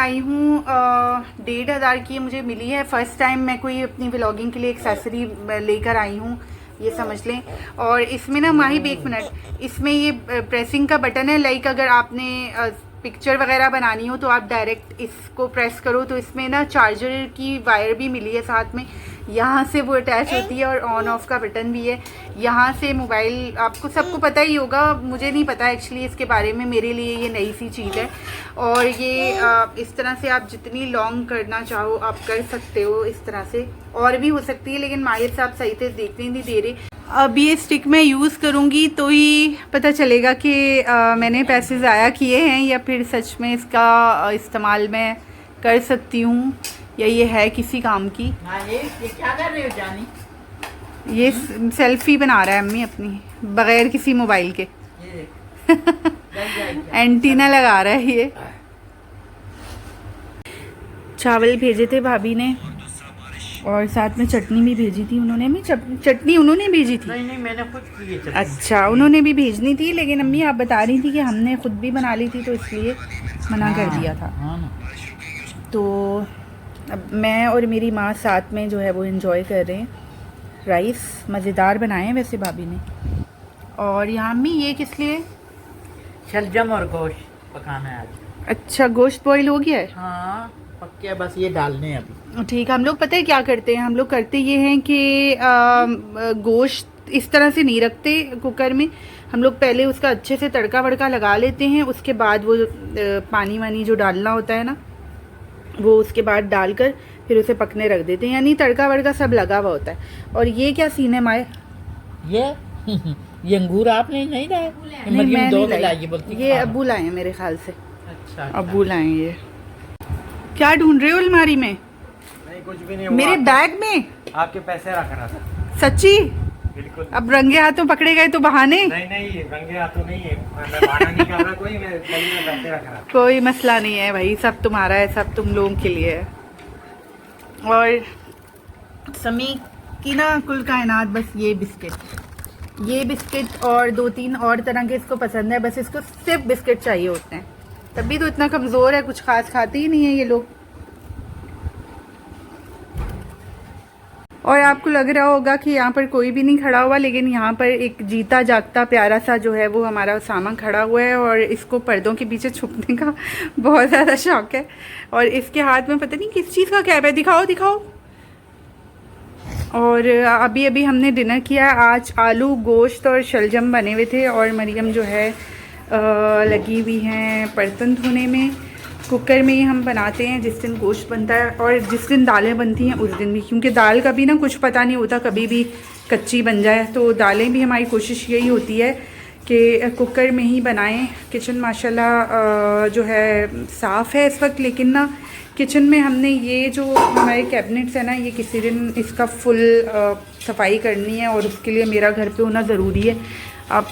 आई हूँ 1500 की मुझे मिली है। फ़र्स्ट टाइम मैं कोई अपनी व्लॉगिंग के लिए एक्सेसरी लेकर आई हूँ, ये समझ लें। और इसमें ना माही 1 मिनट, इसमें ये प्रेसिंग का बटन है। लाइक अगर आपने पिक्चर वगैरह बनानी हो तो आप डायरेक्ट इसको प्रेस करो तो इसमें ना चार्जर की वायर भी मिली है साथ में, यहाँ से वो अटैच होती है। और ऑन ऑफ का बटन भी है। यहाँ से मोबाइल, आपको सबको पता ही होगा, मुझे नहीं पता एक्चुअली इसके बारे में, मेरे लिए ये नई सी चीज़ है। और ये इस तरह से आप जितनी लॉन्ग करना चाहो आप कर सकते हो। इस तरह से और भी हो सकती है, लेकिन माहिर साहब सही से देखने नहीं दे रहे। अब ये स्टिक मैं यूज़ करूँगी तो ही पता चलेगा कि मैंने पैसे ज़ाया किए हैं या फिर सच में इसका इस्तेमाल मैं कर सकती हूँ या ये है किसी काम की। ये क्या कर रहे हो जानी? ये सेल्फी बना रहा है अम्मी अपनी, बगैर किसी मोबाइल के। एंटीना लगा रहा है ये। चावल भेजे थे भाभी ने और साथ में चटनी भी भेजी थी उन्होंने। भी चटनी उन्होंने भेजी थी? नहीं मैंने खुद की है चटनी। अच्छा, उन्होंने भी भेजनी थी, लेकिन अम्मी आप बता रही थी कि हमने खुद भी बना ली थी तो इसलिए मना कर दिया था। तो अब मैं और मेरी माँ साथ में जो है वो एंजॉय कर रहे हैं। राइस मज़ेदार बनाए हैं वैसे भाभी ने। और यहाँ अम्मी ये किस लिए? शलजम और गोश्त पकाना है आज। अच्छा, गोश्त बॉईल हो गया है? हाँ पक गया, बस ये डालने हैं अभी। ठीक है। हम लोग पता है क्या करते हैं, हम लोग करते ये हैं कि गोश्त इस तरह से नहीं रखते कुकर में। हम लोग पहले उसका अच्छे से तड़का वड़का लगा लेते हैं, उसके बाद वो पानी वानी जो डालना होता है ना वो उसके बाद डालकर फिर उसे पकने रख देते हैं, यानी तड़का वड़का सब लगा हुआ होता है। और ये क्या सीन है माए? ये अंगूर आपने नहीं लाए? नहीं, मैं नहीं लाई। ये अब्बू लाए हैं मेरे ख्याल से। अच्छा, अब्बू लाए हैं ये। क्या ढूंढ रहे हो अलमारी में? नहीं कुछ भी नहीं। मेरे बैग में आपके पैसे रख रहा था। सच्ची? बिल्कुल। अब रंगे हाथों पकड़े गए तो बहाने? नहीं रंगे हाथों नहीं है, मैं बहाना नहीं कर रहा कोई, मैं गली में पैसे रख रहा। कोई मसला नहीं है भाई, सब तुम्हारा है, सब तुम लोगों के लिए है। और समी की ना कुल कायनात बस ये बिस्किट और 2-3 और तरह के इसको पसंद है। बस इसको सिर्फ बिस्किट चाहिए होते हैं। तभी तो इतना कमज़ोर है, कुछ खास खाते ही नहीं है ये लोग। और आपको लग रहा होगा कि यहाँ पर कोई भी नहीं खड़ा हुआ, लेकिन यहाँ पर एक जीता जागता प्यारा सा जो है वो हमारा उसामा खड़ा हुआ है और इसको पर्दों के पीछे छुपने का बहुत ज़्यादा शौक है। और इसके हाथ में पता नहीं किस चीज़ का कैप है, दिखाओ। और अभी हमने डिनर किया। आज आलू गोश्त और शलजम बने हुए थे और मरियम जो है लगी हुई हैं बर्तन धोने में। कुकर में ही हम बनाते हैं जिस दिन गोश्त बनता है, और जिस दिन दालें बनती हैं उस दिन भी, क्योंकि दाल का भी ना कुछ पता नहीं होता, कभी भी कच्ची बन जाए। तो दालें भी हमारी कोशिश यही होती है कि कुकर में ही बनाएं। किचन माशाल्लाह जो है साफ़ है इस वक्त, लेकिन ना किचन में हमने ये जो हमारे कैबिनेट्स हैं ना, ये किसी दिन इसका फुल सफाई करनी है और उसके लिए मेरा घर पे होना ज़रूरी है। आप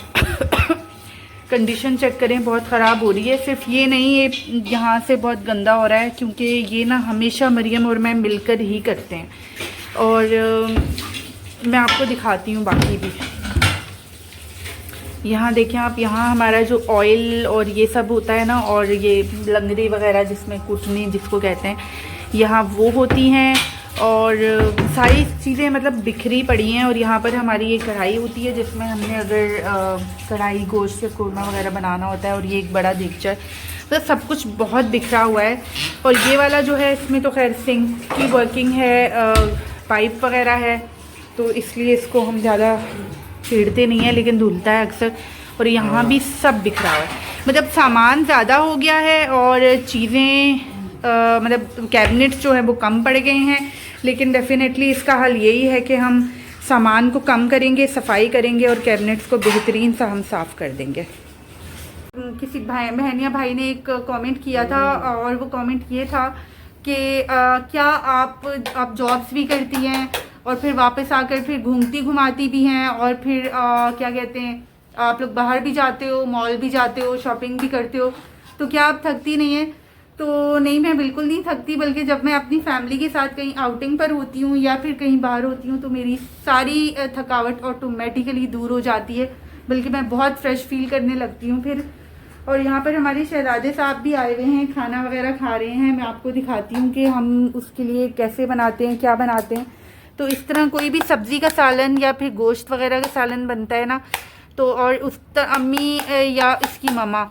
कंडीशन चेक करें, बहुत ख़राब हो रही है। सिर्फ ये नहीं, ये यहाँ से बहुत गंदा हो रहा है, क्योंकि ये ना हमेशा मरियम और मैं मिलकर ही करते हैं। और मैं आपको दिखाती हूँ बाकी भी। यहाँ देखें आप, यहाँ हमारा जो ऑयल और ये सब होता है ना, और ये लंगड़ी वगैरह जिसमें कुटनी जिसको कहते हैं, यहाँ वो होती हैं। और सारी चीज़ें मतलब बिखरी पड़ी हैं। और यहाँ पर हमारी ये कढ़ाई होती है जिसमें हमने अगर कढ़ाई गोश्त या कोरमा वगैरह बनाना होता है। और ये एक बड़ा देगचा है, तो सब कुछ बहुत बिखरा हुआ है। और ये वाला जो है इसमें तो खैर सिंक की वर्किंग है, पाइप वगैरह है, तो इसलिए इसको हम ज़्यादा छेड़ते नहीं है, लेकिन धुलता है अक्सर। और यहाँ भी सब बिखरा हुआ है, मतलब सामान ज़्यादा हो गया है और चीज़ें मतलब कैबिनेट्स जो है वो कम पड़ गए हैं। लेकिन डेफिनेटली इसका हल यही है कि हम सामान को कम करेंगे, सफाई करेंगे और कैबिनेट्स को बेहतरीन सा हम साफ़ कर देंगे। किसी बहन या भाई ने एक कमेंट किया था, और वो कमेंट ये था कि क्या आप जॉब्स भी करती हैं और फिर वापस आकर फिर घूमती घुमाती भी हैं, और फिर क्या कहते हैं, आप लोग बाहर भी जाते हो, मॉल भी जाते हो, शॉपिंग भी करते हो, तो क्या आप थकती नहीं हैं? तो नहीं, मैं बिल्कुल नहीं थकती, बल्कि जब मैं अपनी फैमिली के साथ कहीं आउटिंग पर होती हूँ या फिर कहीं बाहर होती हूँ तो मेरी सारी थकावट ऑटोमेटिकली दूर हो जाती है, बल्कि मैं बहुत फ्रेश फील करने लगती हूँ फिर। और यहाँ पर हमारे शहजादे साहब भी आए हुए हैं, खाना वगैरह खा रहे हैं। मैं आपको दिखाती हूँ कि हम उसके लिए कैसे बनाते हैं, क्या बनाते हैं। तो इस तरह कोई भी सब्ज़ी का सालन या फिर गोश्त वगैरह का सालन बनता है ना, तो और उस अम्मी या इसकी ममा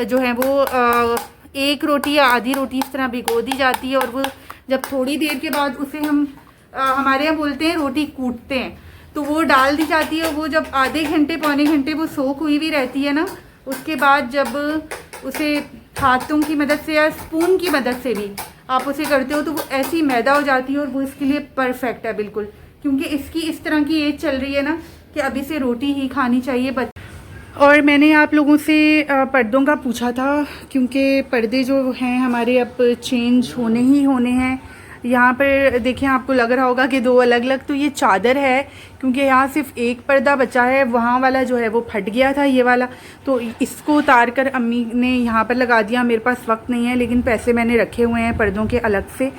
जो है वो एक रोटी या आधी रोटी इस तरह भिगो दी जाती है, और वो जब थोड़ी देर के बाद उसे हम हमारे यहाँ बोलते हैं रोटी कूटते हैं, तो वो डाल दी जाती है। वो जब आधे घंटे पौने घंटे वो सोख हुई भी रहती है ना, उसके बाद जब उसे हाथों की मदद से या स्पून की मदद से भी आप उसे करते हो तो वो ऐसी मैदा हो जाती है, और वो इसके लिए परफेक्ट है बिल्कुल, क्योंकि इसकी इस तरह की एज चल रही है ना कि अभी से रोटी ही खानी चाहिए। और मैंने आप लोगों से पर्दों का पूछा था, क्योंकि पर्दे जो हैं हमारे अब चेंज होने ही होने हैं। यहाँ पर देखिए, आपको लग रहा होगा कि दो अलग अलग, तो ये चादर है, क्योंकि यहाँ सिर्फ एक पर्दा बचा है, वहाँ वाला जो है वो फट गया था ये वाला, तो इसको उतार कर अम्मी ने यहाँ पर लगा दिया। मेरे पास वक्त नहीं है, लेकिन पैसे मैंने रखे हुए हैं पर्दों के अलग से।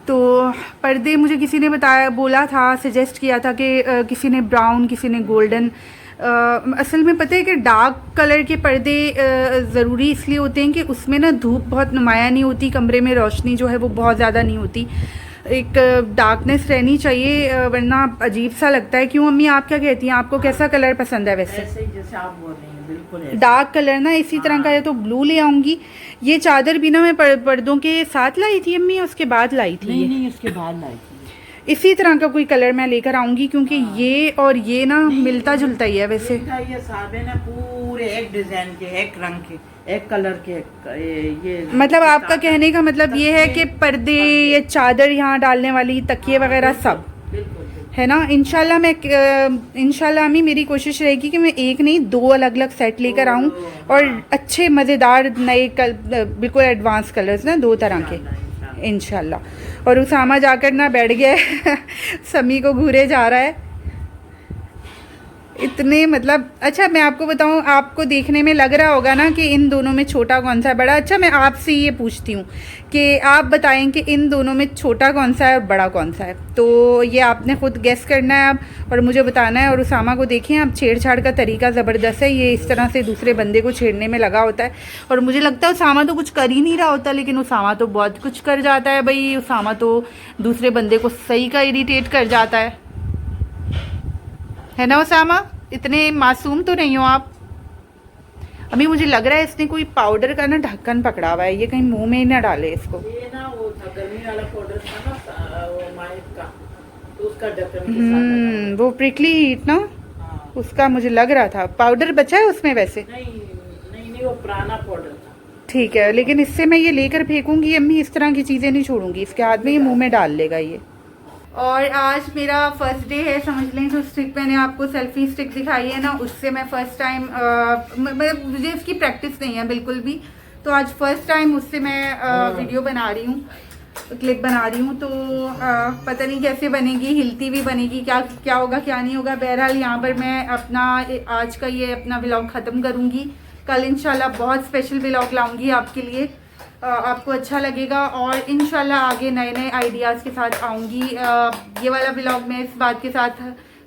तो पर्दे मुझे किसी ने बोला था, सजेस्ट किया था कि किसी ने ब्राउन, किसी ने गोल्डन। असल में पता है कि डार्क कलर के पर्दे ज़रूरी इसलिए होते हैं कि उसमें ना धूप बहुत नुमाया नहीं होती, कमरे में रोशनी जो है वो बहुत ज़्यादा नहीं होती, एक डार्कनेस रहनी चाहिए, वरना अजीब सा लगता है। क्यों अम्मी, आप क्या कहती हैं, आपको कैसा कलर पसंद है? वैसे ऐसे ही जैसे आप बोल रही हैं, बिल्कुल डार्क कलर ना, इसी तरह का है तो ब्लू ले आऊँगी। ये चादर भी ना मैं पर्दों के साथ लाई थी अम्मी, उसके बाद लाई थी? नहीं, उसके बाद लाई थी। इसी तरह का कोई कलर मैं लेकर आऊँगी, क्योंकि ये और ये ना मिलता जुलता ही है वैसे। ये सादे ना पूरे एक डिजाइन के, एक रंग के, एक कलर के, ये मतलब आपका कहने का मतलब ये है कि पर्दे, ये चादर यहाँ डालने वाली, तकिए वगैरह सब है ना। इंशाल्लाह अम्मी मेरी कोशिश रहेगी कि मैं एक नहीं दो अलग अलग सेट लेकर आऊँ, और अच्छे मज़ेदार नए बिल्कुल एडवांस कलर्स ना, दो तरह के इंशाल्लाह। और उसामा जाकर ना बैठ गया है समी को घूरे जा रहा है इतने, मतलब अच्छा मैं आपको बताऊं, आपको देखने में लग रहा होगा ना कि इन दोनों में छोटा कौन सा है, बड़ा। अच्छा मैं आपसे ये पूछती हूँ कि आप बताएं कि इन दोनों में छोटा कौन सा है और बड़ा कौन सा है, तो ये आपने खुद गेस करना है आप, और मुझे बताना है। और उसामा को देखें आप, छेड़छाड़ का तरीका ज़बरदस्त है, ये इस तरह से दूसरे बंदे को छेड़ने में लगा होता है। और मुझे लगता है उसामा तो कुछ कर ही नहीं रहा होता, लेकिन उसामा तो बहुत कुछ कर जाता है भाई। उसामा तो दूसरे बंदे को सही का इरिटेट कर जाता है ना उसामा? इतने मासूम तो नहीं हो आप। अभी मुझे लग रहा है इसने कोई पाउडर का ना ढक्कन पकड़ा हुआ है, ये कहीं मुंह में ही ना डाले इसको। ये ना वो था गर्मी वाला पाउडर था ना, वो माइक का, तो उसका ढक्कन के साथ वो प्रिकली हीट ना, उसका मुझे लग रहा था। पाउडर बचा है उसमें वैसे? नहीं, वो पुराना पाउडर था। ठीक है, लेकिन इससे मैं ये लेकर फेंकूंगी अम्मी, इस तरह की चीज़ें नहीं छोड़ूंगी, इसके हाथ में ये मुंह में डाल लेगा ये। और आज मेरा फर्स्ट डे है, समझ लें। जो स्टिक मैंने आपको सेल्फी स्टिक दिखाई है ना, उससे मैं फ़र्स्ट टाइम, मुझे इसकी प्रैक्टिस नहीं है बिल्कुल भी, तो आज फर्स्ट टाइम उससे मैं वीडियो बना रही हूँ, क्लिप बना रही हूँ। तो पता नहीं कैसे बनेगी, हिलती भी बनेगी, क्या होगा क्या नहीं होगा। बहरहाल यहाँ पर मैं अपना आज का ये अपना व्लॉग ख़त्म करूँगी। कल इंशाल्लाह बहुत स्पेशल व्लॉग लाऊँगी आपके लिए, आपको अच्छा लगेगा, और इंशाल्लाह आगे नए नए आइडियाज़ के साथ आऊँगी। ये वाला व्लॉग मैं इस बात के साथ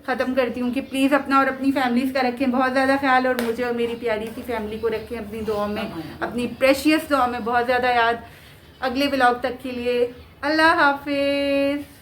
ख़त्म करती हूँ कि प्लीज़ अपना और अपनी फैमिलीज़ का रखें बहुत ज़्यादा ख्याल, और मुझे और मेरी प्यारी सी फैमिली को रखें अपनी दुआ में, अपनी प्रेशियस दुआ में बहुत ज़्यादा याद। अगले व्लॉग तक के लिए अल्लाह हाफिज़।